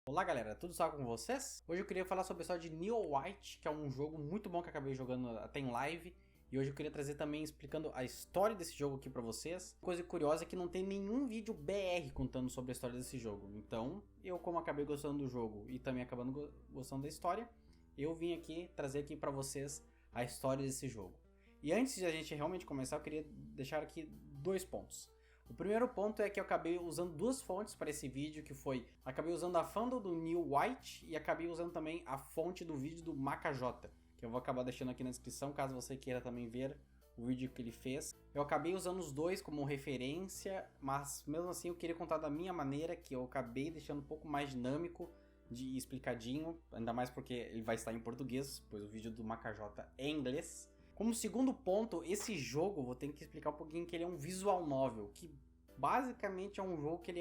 Olá galera, tudo só com vocês? Hoje eu queria falar sobre a história de Neon White, que é um jogo muito bom que eu acabei jogando até em live. E hoje eu queria trazer também explicando a história desse jogo aqui pra vocês. Coisa curiosa é que não tem nenhum vídeo BR contando sobre a história desse jogo. Então, eu como acabei gostando do jogo e também acabando gostando da história, eu vim aqui trazer aqui pra vocês a história desse jogo. E antes de a gente realmente começar, eu queria deixar aqui dois pontos. O primeiro ponto é que eu acabei usando duas fontes para esse vídeo, que foi, acabei usando a fandom do Neon White e acabei usando também a fonte do vídeo do Macajota, que eu vou acabar deixando aqui na descrição, caso você queira também ver o vídeo que ele fez. Eu acabei usando os dois como referência, mas mesmo assim eu queria contar da minha maneira, que eu acabei deixando um pouco mais dinâmico e explicadinho, ainda mais porque ele vai estar em português, pois o vídeo do Macajota é em inglês. Como segundo ponto, esse jogo, vou ter que explicar um pouquinho que ele é um visual novel, que basicamente é um jogo que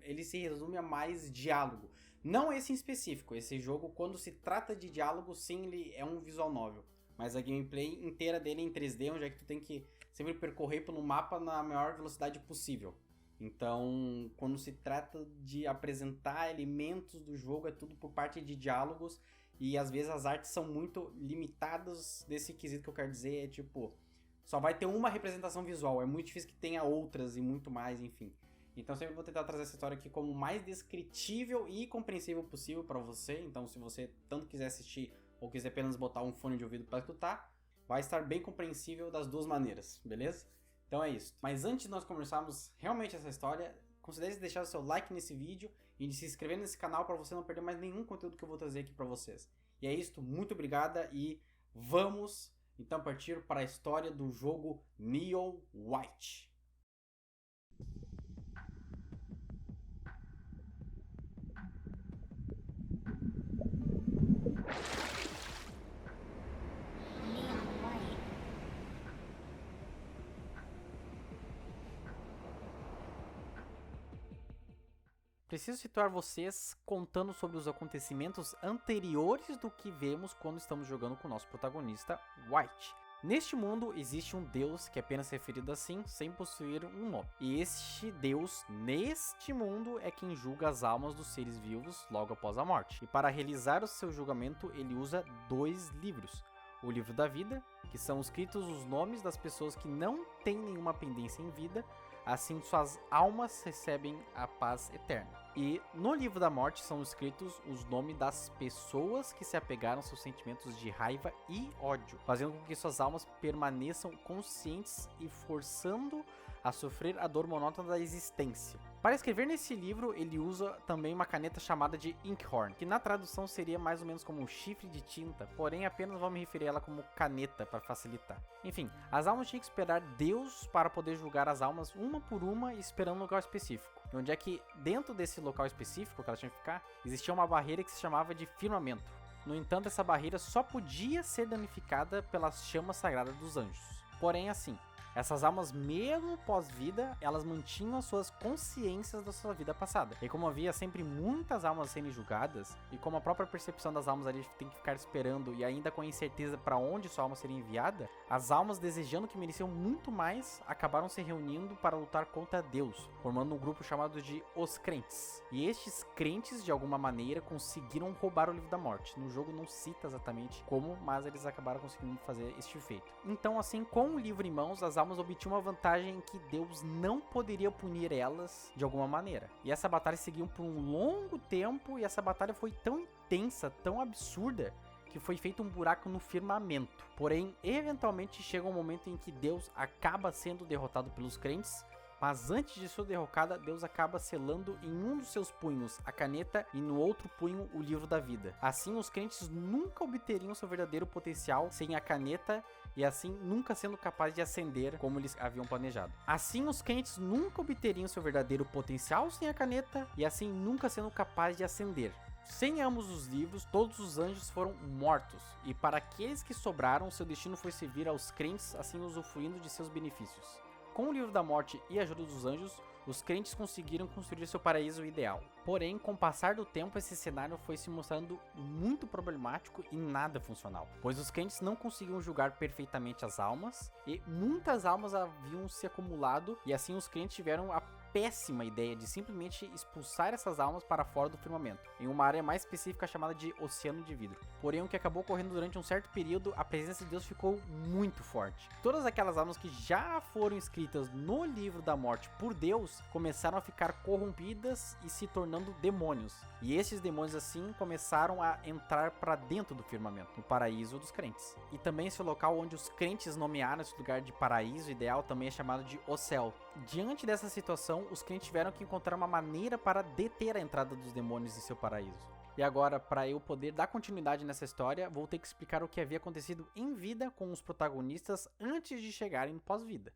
ele se resume a mais diálogo. Não esse em específico, esse jogo quando se trata de diálogo, sim, ele é um visual novel. Mas a gameplay inteira dele é em 3D, onde é que tu tem que sempre percorrer pelo mapa na maior velocidade possível. Então, quando se trata de apresentar elementos do jogo, é tudo por parte de diálogos. E às vezes as artes são muito limitadas desse quesito que eu quero dizer, é tipo, só vai ter uma representação visual, é muito difícil que tenha outras e muito mais, enfim. Então sempre vou tentar trazer essa história aqui como mais descritível e compreensível possível para você, então se você tanto quiser assistir ou quiser apenas botar um fone de ouvido para escutar, vai estar bem compreensível das duas maneiras, beleza? Então é isso. Mas antes de nós começarmos realmente essa história, considere deixar o seu like nesse vídeo e de se inscrever nesse canal para você não perder mais nenhum conteúdo que eu vou trazer aqui para vocês. E é isso, muito obrigada e vamos então partir para a história do jogo Neon White. Preciso situar vocês contando sobre os acontecimentos anteriores do que vemos quando estamos jogando com o nosso protagonista, White. Neste mundo existe um deus que é apenas referido assim, sem possuir um nome. E este deus, neste mundo, é quem julga as almas dos seres vivos logo após a morte. E para realizar o seu julgamento, ele usa dois livros. O livro da vida, que são escritos os nomes das pessoas que não têm nenhuma pendência em vida, assim suas almas recebem a paz eterna. E no livro da morte são escritos os nomes das pessoas que se apegaram aos seus sentimentos de raiva e ódio, fazendo com que suas almas permaneçam conscientes e forçando a sofrer a dor monótona da existência. Para escrever nesse livro, ele usa também uma caneta chamada de Inkhorn, que na tradução seria mais ou menos como um chifre de tinta, porém apenas vou me referir a ela como caneta para facilitar. Enfim, as almas tinham que esperar Deus para poder julgar as almas uma por uma, esperando um local específico. Onde é que dentro desse local específico que elas tinham que ficar, existia uma barreira que se chamava de firmamento. No entanto, essa barreira só podia ser danificada pelas chamas sagradas dos anjos. Porém, assim, essas almas, mesmo pós-vida, elas mantinham as suas consciências da sua vida passada. E como havia sempre muitas almas sendo julgadas, e como a própria percepção das almas ali tem que ficar esperando e ainda com a incerteza para onde sua alma seria enviada, as almas, desejando que mereciam muito mais, acabaram se reunindo para lutar contra Deus, formando um grupo chamado de Os Crentes. E estes crentes, de alguma maneira, conseguiram roubar o livro da morte. No jogo não cita exatamente como, mas eles acabaram conseguindo fazer este feito. Então, assim, com o livro em mãos, as almas obtinham uma vantagem em que Deus não poderia punir elas de alguma maneira. E essa batalha seguiu por um longo tempo, e essa batalha foi tão intensa, tão absurda, que foi feito um buraco no firmamento. Porém, eventualmente chega um momento em que Deus acaba sendo derrotado pelos crentes, mas antes de sua derrocada, Deus acaba selando em um dos seus punhos a caneta e no outro punho o livro da vida. Assim, os crentes nunca obteriam seu verdadeiro potencial sem a caneta e assim nunca sendo capazes de ascender como eles haviam planejado. Assim, os crentes nunca obteriam seu verdadeiro potencial sem a caneta e assim nunca sendo capazes de ascender. Sem ambos os livros, todos os anjos foram mortos, e para aqueles que sobraram, seu destino foi servir aos crentes, assim usufruindo de seus benefícios. Com o livro da morte e a ajuda dos anjos, os crentes conseguiram construir seu paraíso ideal. Porém, com o passar do tempo, esse cenário foi se mostrando muito problemático e nada funcional, pois os crentes não conseguiam julgar perfeitamente as almas, e muitas almas haviam se acumulado, e assim os crentes tiveram a péssima ideia de simplesmente expulsar essas almas para fora do firmamento, em uma área mais específica chamada de Oceano de Vidro. Porém, o que acabou ocorrendo durante um certo período, a presença de Deus ficou muito forte. Todas aquelas almas que já foram escritas no livro da morte por Deus, começaram a ficar corrompidas e se tornando demônios. E esses demônios assim começaram a entrar para dentro do firmamento, no paraíso dos crentes. E também esse local onde os crentes nomearam esse lugar de paraíso ideal também é chamado de O Céu. Diante dessa situação, os crentes tiveram que encontrar uma maneira para deter a entrada dos demônios em seu paraíso. E agora, para eu poder dar continuidade nessa história, vou ter que explicar o que havia acontecido em vida com os protagonistas antes de chegarem no pós-vida.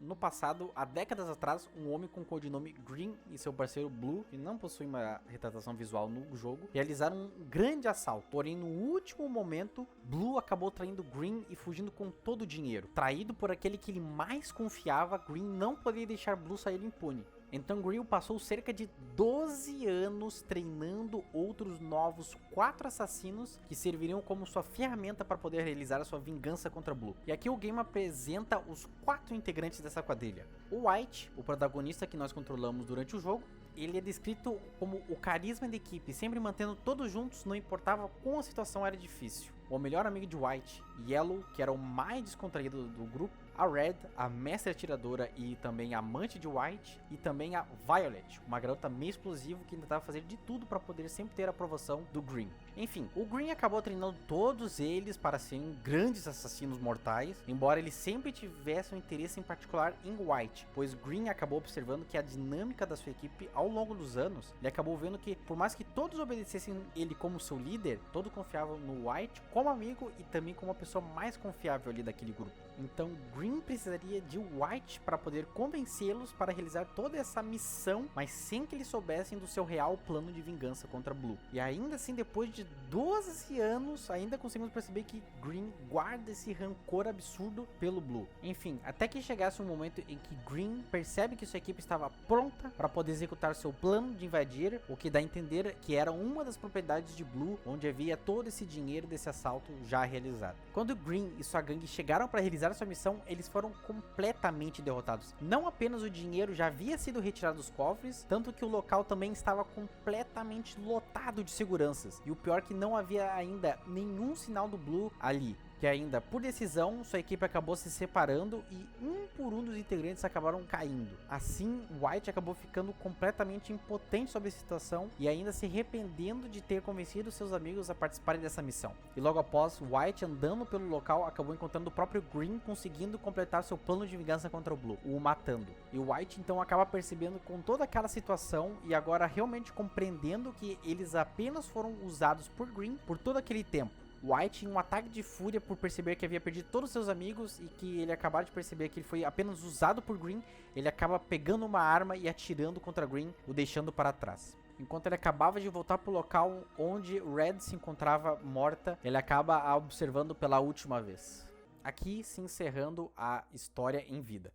No passado, há décadas atrás, um homem com o codinome Green e seu parceiro Blue, que não possuem uma retratação visual no jogo, realizaram um grande assalto. Porém, no último momento, Blue acabou traindo Green e fugindo com todo o dinheiro. Traído por aquele que ele mais confiava, Green não poderia deixar Blue sair impune. Então Green passou cerca de 12 anos treinando outros novos 4 assassinos que serviriam como sua ferramenta para poder realizar a sua vingança contra Blue. E aqui o game apresenta os 4 integrantes dessa quadrilha. O White, o protagonista que nós controlamos durante o jogo, ele é descrito como o carisma da equipe, sempre mantendo todos juntos, não importava como a situação era difícil. O melhor amigo de White, Yellow, que era o mais descontraído do grupo, a Red, a mestre atiradora e também a amante de White, e também a Violet, uma garota meio explosiva que tentava fazer de tudo para poder sempre ter a aprovação do Green. Enfim, o Green acabou treinando todos eles para serem grandes assassinos mortais, embora ele sempre tivesse um interesse em particular em White, pois Green acabou observando que a dinâmica da sua equipe ao longo dos anos, ele acabou vendo que por mais que todos obedecessem ele como seu líder, todos confiavam no White como amigo e também como a pessoa mais confiável ali daquele grupo. Então Green precisaria de White para poder convencê-los para realizar toda essa missão, mas sem que eles soubessem do seu real plano de vingança contra Blue. E ainda assim, depois de 12 anos, ainda conseguimos perceber que Green guarda esse rancor absurdo pelo Blue. Enfim, até que chegasse um momento em que Green percebe que sua equipe estava pronta para poder executar seu plano de invadir, o que dá a entender que era uma das propriedades de Blue, onde havia todo esse dinheiro desse assalto já realizado. Quando Green e sua gangue chegaram para realizar sua missão, eles foram completamente derrotados. Não apenas o dinheiro já havia sido retirado dos cofres, tanto que o local também estava completamente lotado de seguranças. E o pior é que não havia ainda nenhum sinal do Blue ali. Que ainda, por decisão, sua equipe acabou se separando e um por um dos integrantes acabaram caindo. Assim, White acabou ficando completamente impotente sobre a situação e ainda se arrependendo de ter convencido seus amigos a participarem dessa missão. E logo após, White, andando pelo local, acabou encontrando o próprio Green, conseguindo completar seu plano de vingança contra o Blue, o matando. E o White então acaba percebendo com toda aquela situação e agora realmente compreendendo que eles apenas foram usados por Green por todo aquele tempo. White, em um ataque de fúria por perceber que havia perdido todos os seus amigos e que ele acabou de perceber que ele foi apenas usado por Green, ele acaba pegando uma arma e atirando contra Green, o deixando para trás. Enquanto ele acabava de voltar para o local onde Red se encontrava morta, ele acaba a observando pela última vez. Aqui se encerrando a história em vida.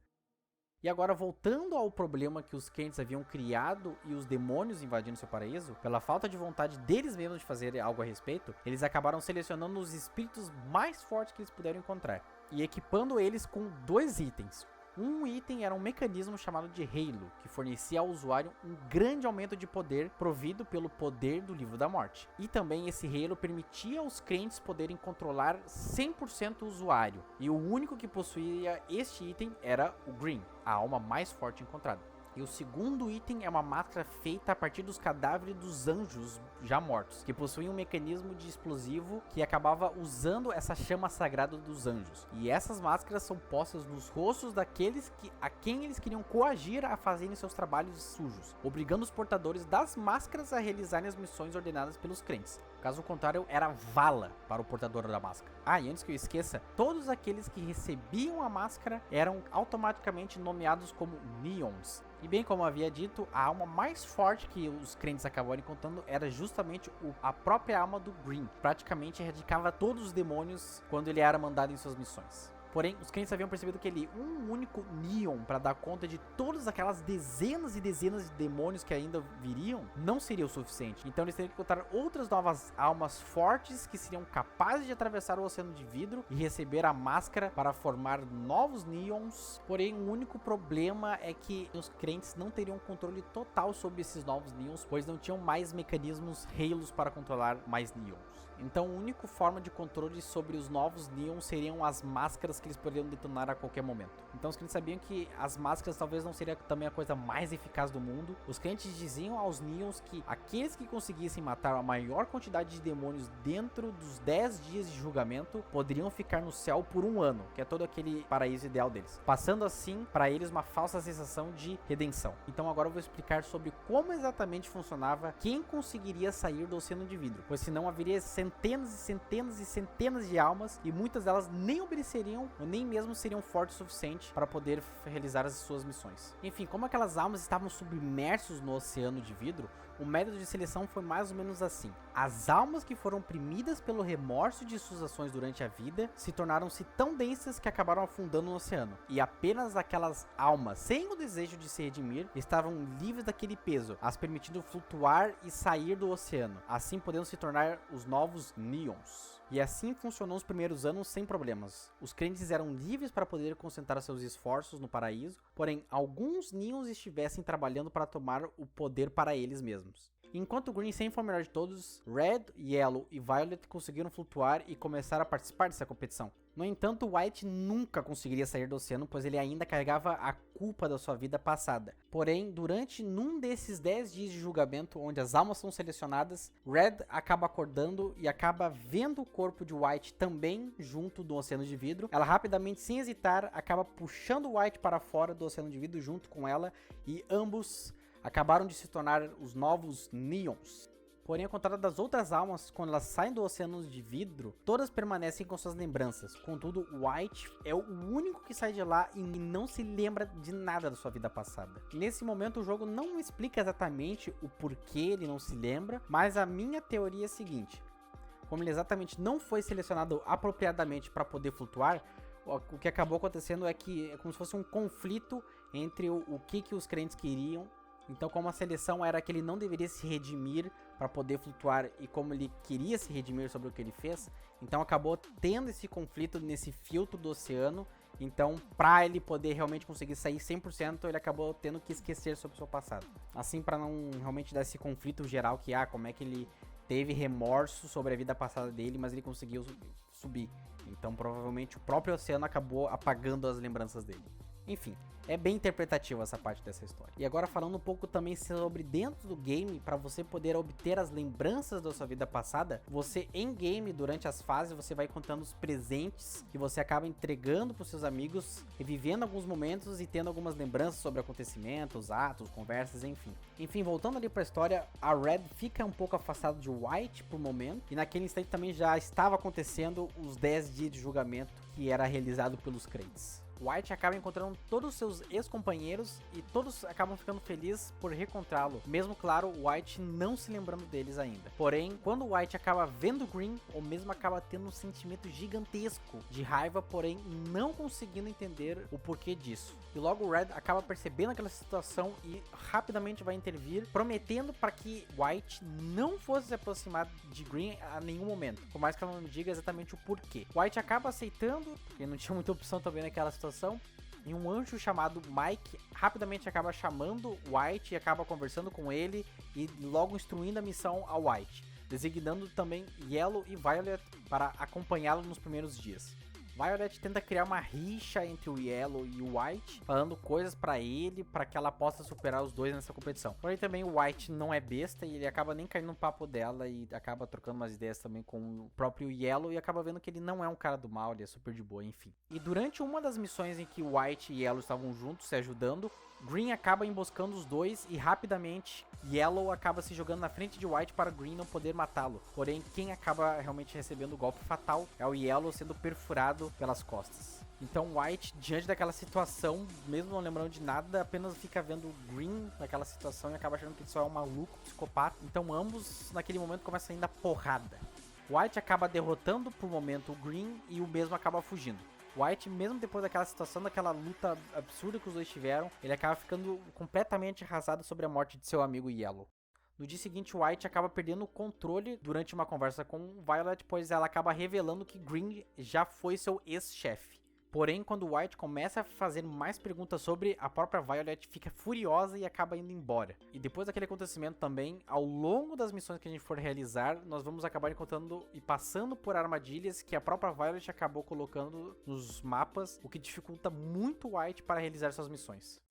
E agora, voltando ao problema que os crentes haviam criado e os demônios invadindo seu paraíso, pela falta de vontade deles mesmos de fazer algo a respeito, eles acabaram selecionando os espíritos mais fortes que eles puderam encontrar e equipando eles com 2 itens. Um item era um mecanismo chamado de Halo, que fornecia ao usuário um grande aumento de poder provido pelo poder do Livro da Morte. E também esse Halo permitia aos crentes poderem controlar 100% o usuário. E o único que possuía este item era o Green, a alma mais forte encontrada. E o segundo item é uma máscara feita a partir dos cadáveres dos anjos já mortos, que possuem um mecanismo de explosivo que acabava usando essa chama sagrada dos anjos. E essas máscaras são postas nos rostos daqueles a quem eles queriam coagir a fazerem seus trabalhos sujos, obrigando os portadores das máscaras a realizarem as missões ordenadas pelos crentes. Caso contrário, era vala para o portador da máscara. E antes que eu esqueça, todos aqueles que recebiam a máscara eram automaticamente nomeados como Neons. E bem como havia dito, a alma mais forte que os crentes acabaram encontrando era justamente a própria alma do Green. Praticamente erradicava todos os demônios quando ele era mandado em suas missões. Porém, os crentes haviam percebido que um único Neon para dar conta de todas aquelas dezenas e dezenas de demônios que ainda viriam, não seria o suficiente. Então eles teriam que encontrar outras novas almas fortes que seriam capazes de atravessar o oceano de vidro e receber a máscara para formar novos Neons. Porém, o único problema é que os crentes não teriam controle total sobre esses novos Neons, pois não tinham mais mecanismos Halos para controlar mais Neons. Então a única forma de controle sobre os novos Neons seriam as máscaras que eles poderiam detonar a qualquer momento. Então os crentes sabiam que as máscaras talvez não seria também a coisa mais eficaz do mundo. Os crentes diziam aos Neons que aqueles que conseguissem matar a maior quantidade de demônios dentro dos 10 dias de julgamento poderiam ficar no céu por 1 ano, que é todo aquele paraíso ideal deles, passando assim para eles uma falsa sensação de redenção. Então agora eu vou explicar sobre como exatamente funcionava quem conseguiria sair do oceano de vidro, pois senão haveria centenas e centenas e centenas de almas e muitas delas nem obedeceriam ou nem mesmo seriam fortes o suficiente para poder realizar as suas missões. Enfim, como aquelas almas estavam submersos no oceano de vidro, o método de seleção foi mais ou menos assim. As almas que foram oprimidas pelo remorso de suas ações durante a vida se tornaram-se tão densas que acabaram afundando no oceano. E apenas aquelas almas sem o desejo de se redimir estavam livres daquele peso, as permitindo flutuar e sair do oceano, assim podendo se tornar os novos Neons. E assim funcionou os primeiros anos sem problemas. Os crentes eram livres para poder concentrar seus esforços no paraíso, porém alguns Neons estivessem trabalhando para tomar o poder para eles mesmos. Enquanto Green sempre foi o melhor de todos, Red, Yellow e Violet conseguiram flutuar e começaram a participar dessa competição. No entanto, White nunca conseguiria sair do oceano, pois ele ainda carregava a culpa da sua vida passada. Porém, durante um desses 10 dias de julgamento, onde as almas são selecionadas, Red acaba acordando e acaba vendo o corpo de White também junto do oceano de vidro. Ela rapidamente, sem hesitar, acaba puxando White para fora do oceano de vidro junto com ela, e ambos acabaram de se tornar os novos Neons. Porém, ao contrário das outras almas, quando elas saem do oceano de vidro, todas permanecem com suas lembranças. Contudo, White é o único que sai de lá e não se lembra de nada da sua vida passada. Nesse momento, o jogo não explica exatamente o porquê ele não se lembra, mas a minha teoria é a seguinte: como ele exatamente não foi selecionado apropriadamente para poder flutuar, o que acabou acontecendo é que é como se fosse um conflito entre o que os crentes queriam. Então, como a seleção era que ele não deveria se redimir para poder flutuar, e como ele queria se redimir sobre o que ele fez, então acabou tendo esse conflito nesse filtro do oceano. Então, para ele poder realmente conseguir sair 100%, ele acabou tendo que esquecer sobre o seu passado. Assim, para não realmente dar esse conflito geral que, como é que ele teve remorso sobre a vida passada dele, mas ele conseguiu subir. Então, provavelmente, o próprio oceano acabou apagando as lembranças dele. Enfim, é bem interpretativa essa parte dessa história. E agora falando um pouco também sobre dentro do game, para você poder obter as lembranças da sua vida passada, você em game, durante as fases, você vai contando os presentes que você acaba entregando para os seus amigos, revivendo alguns momentos e tendo algumas lembranças sobre acontecimentos, atos, conversas, enfim. Enfim, voltando ali para a história, a Red fica um pouco afastada de White por momento, e naquele instante também já estava acontecendo os 10 dias de julgamento que era realizado pelos crentes. White acaba encontrando todos os seus ex-companheiros e todos acabam ficando felizes por reencontrá-lo, mesmo, claro, White não se lembrando deles ainda. Porém, quando White acaba vendo Green, o mesmo acaba tendo um sentimento gigantesco de raiva, porém não conseguindo entender o porquê disso. E logo Red acaba percebendo aquela situação e rapidamente vai intervir, prometendo para que White não fosse se aproximar de Green a nenhum momento, por mais que ela não diga exatamente o porquê. White acaba aceitando, porque não tinha muita opção também naquela situação, e um anjo chamado Mike rapidamente acaba chamando White e acaba conversando com ele e logo instruindo a missão a White, designando também Yellow e Violet para acompanhá-lo nos primeiros dias. Violet tenta criar uma rixa entre o Yellow e o White, falando coisas pra ele, para que ela possa superar os dois nessa competição. Porém também o White não é besta e ele acaba nem caindo no papo dela e acaba trocando umas ideias também com o próprio Yellow e acaba vendo que ele não é um cara do mal, ele é super de boa, enfim. E durante uma das missões em que White e Yellow estavam juntos, se ajudando, Green acaba emboscando os dois e rapidamente Yellow acaba se jogando na frente de White para Green não poder matá-lo. Porém, quem acaba realmente recebendo o golpe fatal é o Yellow sendo perfurado pelas costas. Então White, diante daquela situação, mesmo não lembrando de nada, apenas fica vendo Green naquela situação e acaba achando que ele só é um maluco, psicopata. Então ambos naquele momento começam a ir na porrada. White acaba derrotando por momento o Green e o mesmo acaba fugindo. White, mesmo depois daquela situação, daquela luta absurda que os dois tiveram, ele acaba ficando completamente arrasado sobre a morte de seu amigo Yellow. No dia seguinte, White acaba perdendo o controle durante uma conversa com Violet, pois ela acaba revelando que Green já foi seu ex-chefe. Porém, quando White começa a fazer mais perguntas sobre, a própria Violet fica furiosa e acaba indo embora. E depois daquele acontecimento também, ao longo das missões que a gente for realizar, nós vamos acabar encontrando e passando por armadilhas que a própria Violet acabou colocando nos mapas, o que dificulta muito White para realizar suas missões.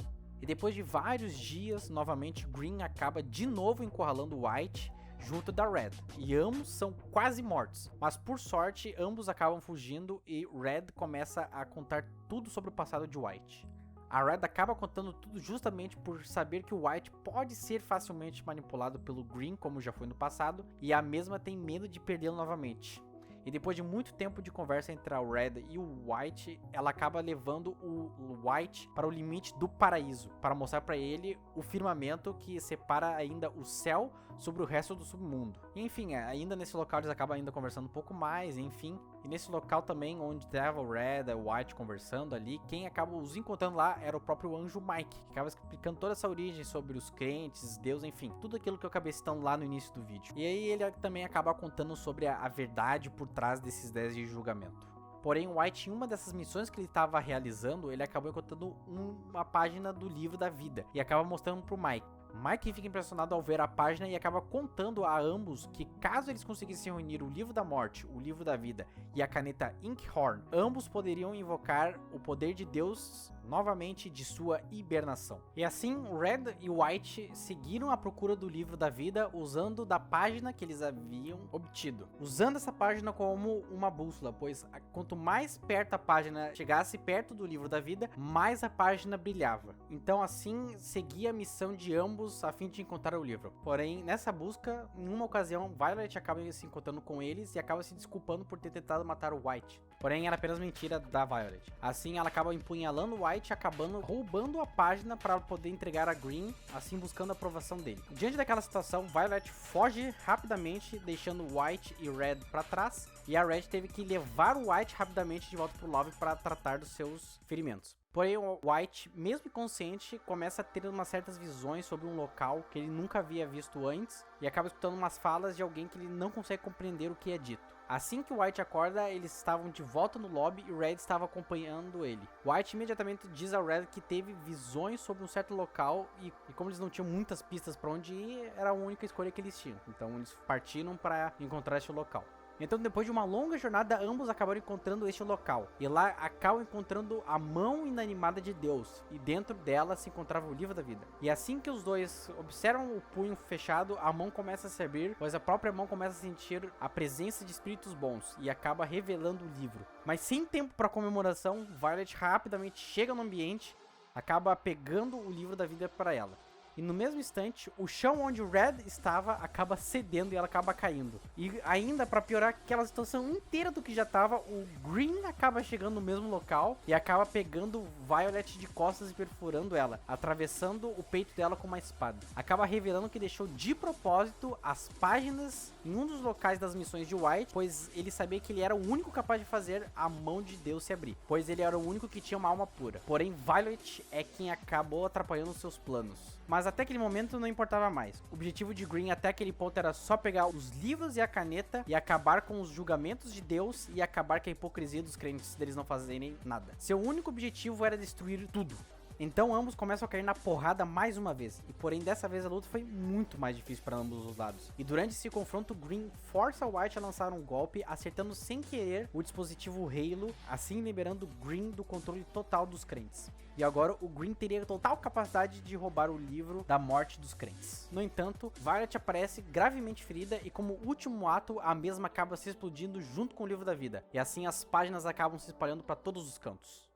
E depois de vários dias, novamente Green acaba de novo encurralando White junto da Red, e ambos são quase mortos, mas por sorte ambos acabam fugindo e Red começa a contar tudo sobre o passado de White. A Red acaba contando tudo justamente por saber que o White pode ser facilmente manipulado pelo Green, como já foi no passado, e a mesma tem medo de perdê-lo novamente. E depois de muito tempo de conversa entre a Red e o White, ela acaba levando o White para o limite do paraíso, para mostrar para ele o firmamento que separa ainda o céu sobre o resto do submundo. E, enfim, ainda nesse local eles acabam ainda conversando um pouco mais, enfim. E nesse local também, onde estava o Red e o White conversando ali, quem acaba os encontrando lá era o próprio anjo Mike, que acaba explicando toda essa origem sobre os crentes, Deus, enfim, tudo aquilo que eu acabei citando lá no início do vídeo. E aí ele também acaba contando sobre a verdade por trás desses 10 de julgamento. Porém, White, em uma dessas missões que ele estava realizando, ele acabou encontrando uma página do livro da vida e acaba mostrando pro Mike. Mike fica impressionado ao ver a página e acaba contando a ambos que caso eles conseguissem reunir o livro da morte, o livro da vida e a caneta Inkhorn, ambos poderiam invocar o poder de Deus novamente de sua hibernação. E assim, Red e White seguiram à procura do livro da vida usando da página que eles haviam obtido. Usando essa página como uma bússola, pois quanto mais perto a página chegasse perto do livro da vida, mais a página brilhava. Então assim, seguia a missão de ambos a fim de encontrar o livro. Porém, nessa busca, em uma ocasião, Violet acaba se encontrando com eles e acaba se desculpando por ter tentado matar o White. Porém, era apenas mentira da Violet. Assim, ela acaba empunhalando o White, acabando roubando a página para poder entregar a Green, assim buscando a aprovação dele. Diante daquela situação, Violet foge rapidamente, deixando White e Red para trás, e a Red teve que levar o White rapidamente de volta pro lobby para tratar dos seus ferimentos. Porém, o White, mesmo inconsciente, começa a ter umas certas visões sobre um local que ele nunca havia visto antes e acaba escutando umas falas de alguém que ele não consegue compreender o que é dito. Assim que o White acorda, eles estavam de volta no lobby e o Red estava acompanhando ele. White imediatamente diz ao Red que teve visões sobre um certo local e como eles não tinham muitas pistas para onde ir, era a única escolha que eles tinham. Então eles partiram para encontrar esse local. Então, depois de uma longa jornada, ambos acabaram encontrando este local. E lá acabam encontrando a mão inanimada de Deus. E dentro dela se encontrava o livro da vida. E assim que os dois observam o punho fechado, a mão começa a se abrir, pois a própria mão começa a sentir a presença de espíritos bons. E acaba revelando o livro. Mas sem tempo para comemoração, Violet rapidamente chega no ambiente, acaba pegando o livro da vida para ela. E no mesmo instante, o chão onde o Red estava acaba cedendo e ela acaba caindo. E ainda, para piorar aquela situação inteira do que já estava, o Green acaba chegando no mesmo local e acaba pegando Violet de costas e perfurando ela, atravessando o peito dela com uma espada. Acaba revelando que deixou de propósito as páginas em um dos locais das missões de White, pois ele sabia que ele era o único capaz de fazer a mão de Deus se abrir, pois ele era o único que tinha uma alma pura. Porém, Violet é quem acabou atrapalhando seus planos. Mas até aquele momento não importava mais. O objetivo de Green até aquele ponto era só pegar os livros e a caneta e acabar com os julgamentos de Deus e acabar com a hipocrisia dos crentes deles não fazerem nada. Seu único objetivo era destruir tudo. Então ambos começam a cair na porrada mais uma vez, e porém dessa vez a luta foi muito mais difícil para ambos os lados. E durante esse confronto, Green força White a lançar um golpe, acertando sem querer o dispositivo Halo, assim liberando Green do controle total dos crentes. E agora o Green teria total capacidade de roubar o livro da morte dos crentes. No entanto, Violet aparece gravemente ferida e como último ato, a mesma acaba se explodindo junto com o livro da vida. E assim as páginas acabam se espalhando para todos os cantos.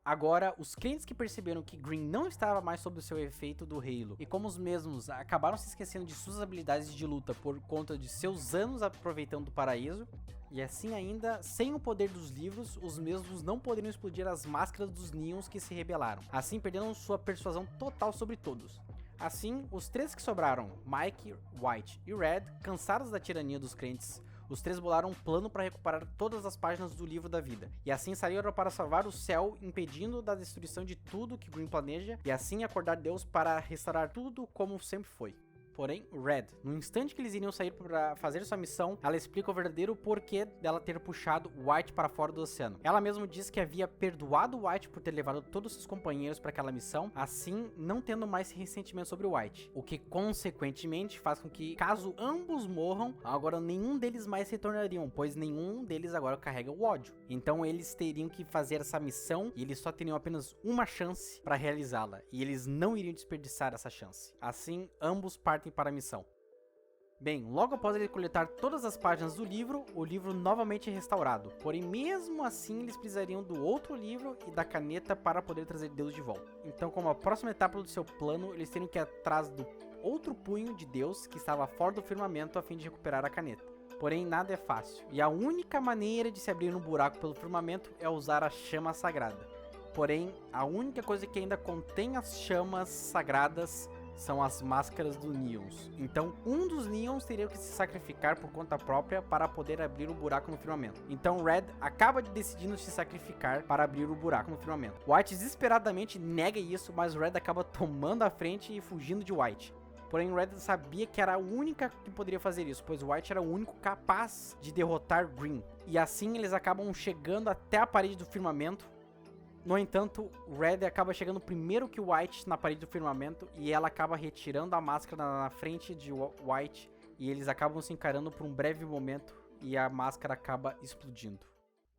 Agora, os crentes que perceberam que Green não estava mais sob o seu efeito do Halo, e como os mesmos acabaram se esquecendo de suas habilidades de luta por conta de seus anos aproveitando o paraíso, e assim ainda, sem o poder dos livros, os mesmos não poderiam explodir as máscaras dos Neons que se rebelaram, assim perdendo sua persuasão total sobre todos. Assim, os três que sobraram, Mike, White e Red, cansados da tirania dos crentes, os três bolaram um plano para recuperar todas as páginas do livro da vida, e assim saíram para salvar o céu, impedindo da destruição de tudo que Green planeja, e assim acordar Deus para restaurar tudo como sempre foi. Porém, Red, no instante que eles iriam sair para fazer sua missão, ela explica o verdadeiro porquê dela ter puxado White para fora do oceano. Ela mesma diz que havia perdoado White por ter levado todos seus companheiros para aquela missão, assim não tendo mais ressentimento sobre White, o que consequentemente faz com que, caso ambos morram, agora nenhum deles mais retornariam, pois nenhum deles agora carrega o ódio. Então eles teriam que fazer essa missão e eles só teriam apenas uma chance para realizá-la, e eles não iriam desperdiçar essa chance. Assim, ambos partem para a missão. Bem, logo após ele coletar todas as páginas do livro, o livro novamente é restaurado. Porém, mesmo assim, eles precisariam do outro livro e da caneta para poder trazer Deus de volta. Então, como a próxima etapa do seu plano, eles teriam que ir atrás do outro punho de Deus que estava fora do firmamento a fim de recuperar a caneta. Porém, nada é fácil, e a única maneira de se abrir um buraco pelo firmamento é usar a chama sagrada. Porém, a única coisa que ainda contém as chamas sagradas são as máscaras do Neons. Então, um dos Neons teria que se sacrificar por conta própria para poder abrir o buraco no firmamento. Então, Red acaba decidindo se sacrificar para abrir o buraco no firmamento. White desesperadamente nega isso, mas Red acaba tomando a frente e fugindo de White. Porém, Red sabia que era a única que poderia fazer isso, pois White era o único capaz de derrotar Green. E assim, eles acabam chegando até a parede do firmamento. No entanto, Red acaba chegando primeiro que White na parede do firmamento e ela acaba retirando a máscara na frente de White e eles acabam se encarando por um breve momento e a máscara acaba explodindo.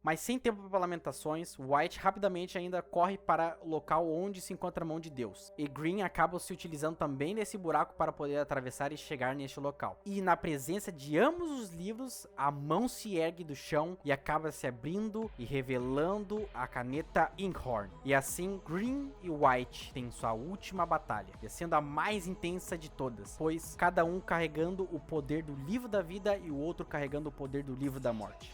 Mas sem tempo para lamentações, White rapidamente ainda corre para o local onde se encontra a mão de Deus. E Green acaba se utilizando também desse buraco para poder atravessar e chegar neste local. E na presença de ambos os livros, a mão se ergue do chão e acaba se abrindo e revelando a caneta Inkhorn. E assim, Green e White têm sua última batalha, e sendo a mais intensa de todas, pois cada um carregando o poder do livro da vida e o outro carregando o poder do livro da morte.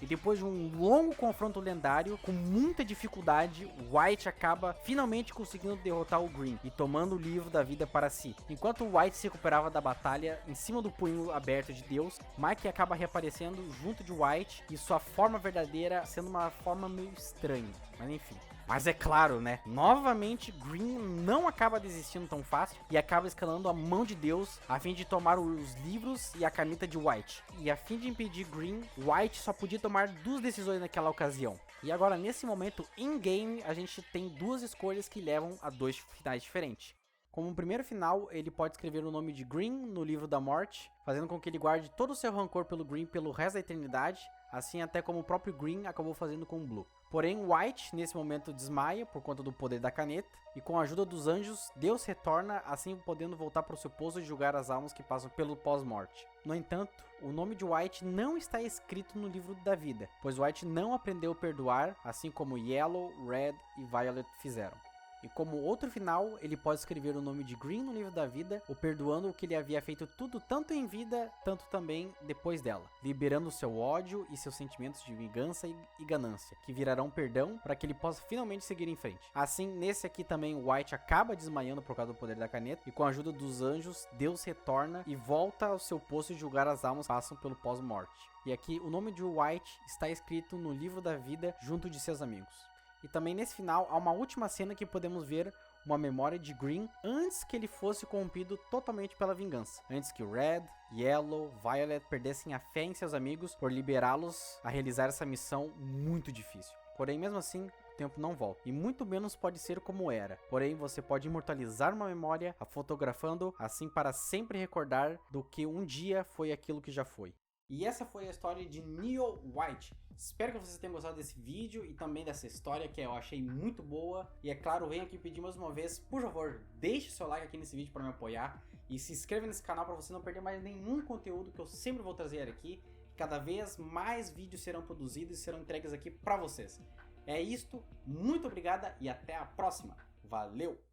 E depois de um longo confronto lendário, com muita dificuldade, White acaba finalmente conseguindo derrotar o Green e tomando o livro da vida para si. Enquanto White se recuperava da batalha em cima do punho aberto de Deus, Mike acaba reaparecendo junto de White e sua forma verdadeira sendo uma forma meio estranha, mas enfim. Mas é claro, né? Novamente, Green não acaba desistindo tão fácil e acaba escalando a mão de Deus a fim de tomar os livros e a caneta de White. E a fim de impedir Green, White só podia tomar duas decisões naquela ocasião. E agora, nesse momento, in-game, a gente tem duas escolhas que levam a dois finais diferentes. Como um primeiro final, ele pode escrever o nome de Green no livro da morte, fazendo com que ele guarde todo o seu rancor pelo Green pelo resto da eternidade, assim até como o próprio Green acabou fazendo com o Blue. Porém, White, nesse momento, desmaia por conta do poder da caneta, e com a ajuda dos anjos, Deus retorna, assim podendo voltar para o seu poço e julgar as almas que passam pelo pós-morte. No entanto, o nome de White não está escrito no livro da vida, pois White não aprendeu a perdoar, assim como Yellow, Red e Violet fizeram. E como outro final, ele pode escrever o nome de Green no livro da vida, o perdoando o que ele havia feito tudo tanto em vida, tanto também depois dela, liberando seu ódio e seus sentimentos de vingança e ganância, que virarão perdão para que ele possa finalmente seguir em frente. Assim, nesse aqui também, White acaba desmaiando por causa do poder da caneta, e com a ajuda dos anjos, Deus retorna e volta ao seu posto de julgar as almas que passam pelo pós-morte. E aqui, o nome de White está escrito no livro da vida junto de seus amigos. E também nesse final há uma última cena que podemos ver uma memória de Green antes que ele fosse corrompido totalmente pela vingança. Antes que Red, Yellow, Violet perdessem a fé em seus amigos por liberá-los a realizar essa missão muito difícil. Porém, mesmo assim, o tempo não volta. E muito menos pode ser como era. Porém, você pode imortalizar uma memória, a fotografando, assim para sempre recordar do que um dia foi aquilo que já foi. E essa foi a história de Neo White. Espero que vocês tenham gostado desse vídeo e também dessa história que eu achei muito boa. E é claro, venho aqui pedir mais uma vez, por favor, deixe seu like aqui nesse vídeo para me apoiar. E se inscreva nesse canal para você não perder mais nenhum conteúdo que eu sempre vou trazer aqui. Cada vez mais vídeos serão produzidos e serão entregues aqui para vocês. É isto, muito obrigada e até a próxima. Valeu!